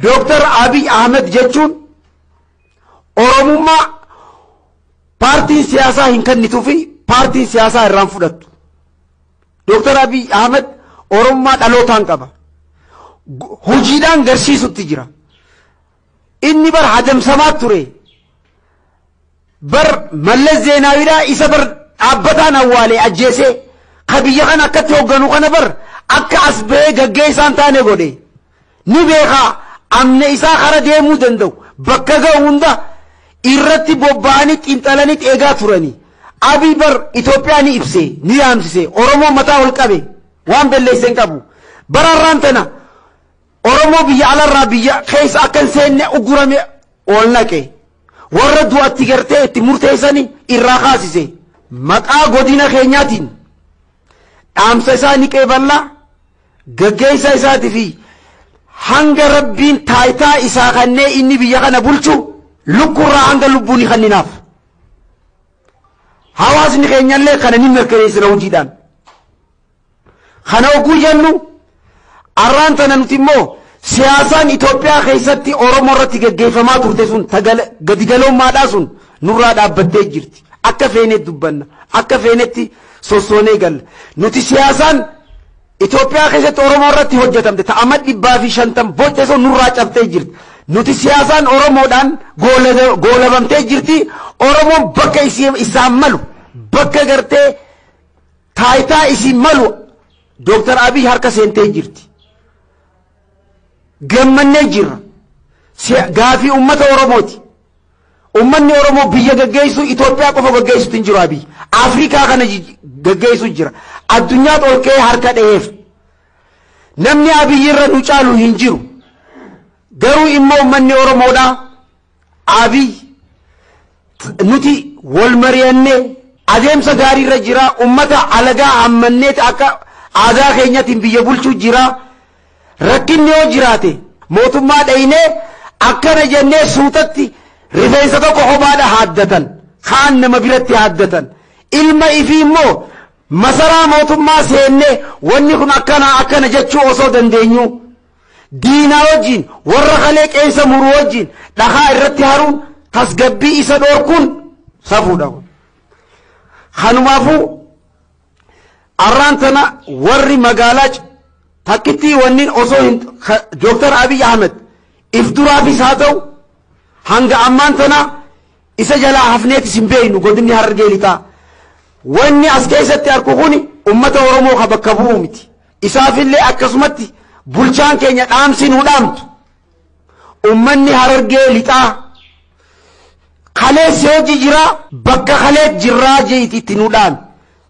Dr. Abiy Ahmed jechuun Oromummaa paartiin siyaasaa hin kennituu fi paartiin siyaasaa irraan fudhattu. Dr. Abiy Ahmed Oromummaa dhalootaan qaba. Hojiidhaan garsiisutti jira. Inni bar hadamsamaa ture. Bar Mallas Zeenaawiidhaa isa bar dhaabbataan awwaalee ajjeesee ka biyya kana akkatti hoogganu kana bar akka as ba'ee gaggeessaan taane godhe. Ni beekaa amne isaa kara deemuu danda'u bakka ga'u hunda irratti bobba'anii xiinxalanii eegaa turanii. Abiy bar Itoophiyaa ni ibse ni yaamsise Oromoo mataa ol qabe waan belleesseen qabu. Bararraan tana Oromoo biyya alarraa biyya keessa akka hin seenne ugurame ol naqe. Warra du'atti gartee itti murteessanii irraa kaasise. Maqaa godina keenyaatiin dhaamsa isaa ni qeeballaa gaggeessa isaatii fi hanga rabbiin taayitaa isaa kannee inni biyya kana bulchu lukkurraa hanga lubbuun kanninaaf. Hawaasni keenyallee kana ni mirkaneessina hojiidhaan. Kana oguu jennu arraan tana nuti immoo siyaasaan Itoophiyaa keessatti Oromoo irratti gaggeeffamaa turte sun gadigalummaadhaa sun nurraa dhaabbattee jirti. Akka feenetti dubbanna akka feenetti sossoonee galla. Nuti siyaasaan Itoophiyaa keessatti Oromoo irratti hojjetamte ta'amad 150 boca sun nurraa cabtee jirti. Nuti siyaasaan Oromoodhaan goolabamtee jirti. Oromoon bakka isaan malu bakka gartee taayitaa isin malu Dr. Abiy harka seentee jirti. Gammannee jirra. Gaafii ummata Oromooti. Ummanni Oromoo biyya gaggeessu Itoophiyaa qofa gaggeessutu hin jiru Abiy. Afrikaa kana gaggeessu jira. Addunyaa tolkee harka dheeef. Namni Abiy irra nu caalu hin jiru. Garuu immoo ummanni Oromoodha Abiy nuti wal mari'annee adeemsa gaarii irra jira. Ummata alagaa hammanneeti akka aadaa keenyaatiin biyya bulchuu jira. Rakkinni yoo jiraate mootummaa dhaynee akkana jennee suutatti rifeensa tokko kophaadha haaddatan kaan nama biratti haaddatan ilma ifii immoo masaraa mootummaa seennee wanni kun akkana jechuu osoo dandeenyu diinaa wajjin warra kalee qeensa muru wajjin dhagaa irratti haruun tasgabbii isa dhoorkuun safuudha. Kanumaafuu arraan tana warri magaalaa takkitti wannin osoo Dr. Abiy Ahmed if duraafis haa ta'u hanga ammaan tana isa jalaa hafneetis hin beeynu godinni Harargee lixaa. Wanni as keessatti argu kuni ummata Oromoo ka bakka bu'u miti. Isaafillee akkasumatti bulchaan keenya dhaamsi nu dhaamtu. Ummanni Harargee lixaa kalees yoo jira bakka kaleet jirraa jeetitti nu dhaam.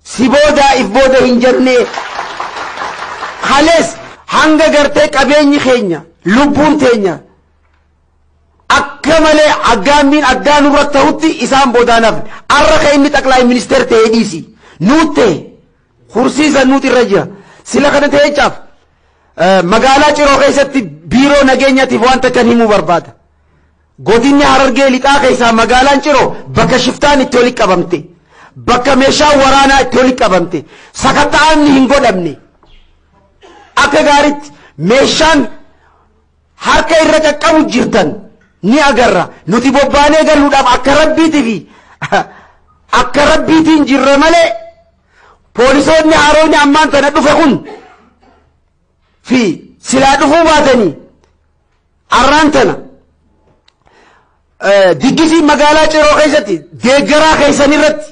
Si boodaa if booda hin jennee kalees hanga gartee qabeenyi keenya lubbuun teenya akka malee aggaammiin aggaa nurratti ta'utti isaan boodaanaaf arra ka inni xaqlaa ministeer ta'ee dhiisi nuutte kursiisa nuuti irra jira. Sila kana ta'ee caaf magaalaa Ciroo keessatti biiroo nageenyaatiif wanta kan himuu barbaada. Godinni Harargee lixaa keessaa magaalaan Ciroo bakka shiftaan itti walitti qabamte bakka meeshaan waraanaa itti walitti qabamte sakatta'amni hin godhamne. Akka gaaritti meeshaan harka irra qaqqabu jirtan ni agarra. Nuti bobbaanee galuudhaaf akka rabbiitiin jirra malee poolisoonni haroonni ammaan tana dhufe kun fi silaa dhufuu baatanii arraan tana diggisii magaalaa Ciroo keessatti deeggaraa keessan irratti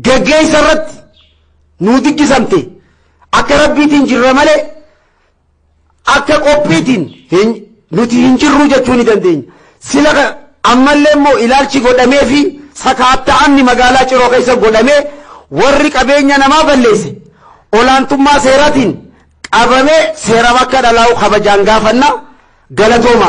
gaggeessa irratti nu diggisamte akka rabbiitiin jirra malee akka qophiitiin nuti hin jirru jechuu ni dandeenya. Sila ammallee immoo ilaalchi godhamee fi sakatta'amni magaalaa Ciroo keessa godhamee warri qabeenya namaa balleesse olaantummaa seeraatiin qabamee seera bakka dhalaa'u kabajaan gaafannaa galatooma.